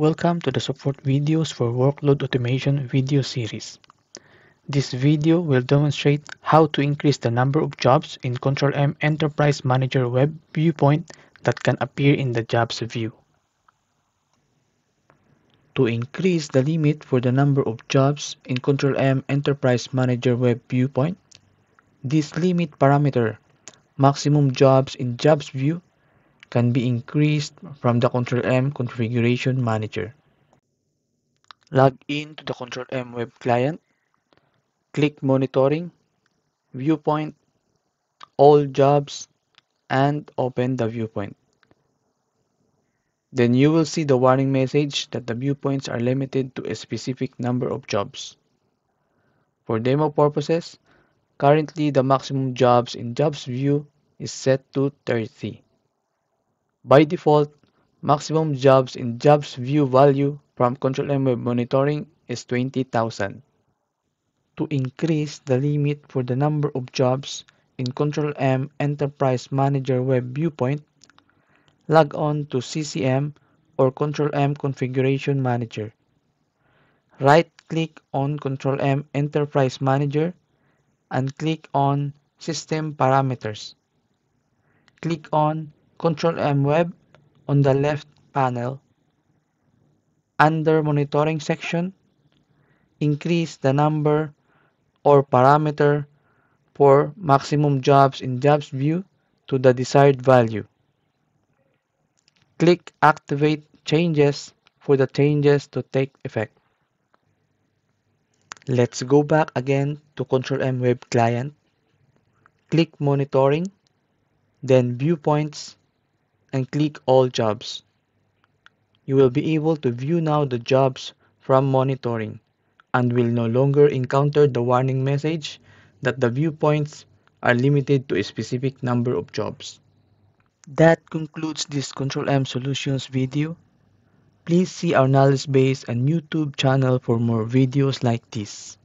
Welcome to the support videos for workload automation video series. This video will demonstrate how to increase the number of jobs in Control M Enterprise Manager Web Viewpoint that can appear in the jobs view. To increase the limit for the number of jobs in Control M Enterprise Manager Web Viewpoint, this limit parameter, maximum jobs in jobs view, can be increased from the Control M Configuration Manager. Log in to the Control M web client, click Monitoring, Viewpoint, All Jobs, and open the viewpoint. Then you will see the warning message that the viewpoints are limited to a specific number of jobs. For demo purposes, currently the maximum jobs in Jobs View is set to 30. By default, maximum jobs in Jobs View value from Control M Web Monitoring is 20,000. To increase the limit for the number of jobs in Control M Enterprise Manager Web Viewpoint, log on to CCM or Control M Configuration Manager. Right-click on Control M Enterprise Manager and click on System Parameters. Click on Control M Web on the left panel. Under Monitoring section, increase the number or parameter for maximum jobs in Jobs View to the desired value. Click Activate Changes for the changes to take effect. Let's go back again to Control M Web Client. Click Monitoring, then Viewpoints, and click All Jobs. You will be able to view now the jobs from monitoring and will no longer encounter the warning message that the viewpoints are limited to a specific number of jobs. That concludes this Control M Solutions video. Please see our knowledge base and YouTube channel for more videos like this.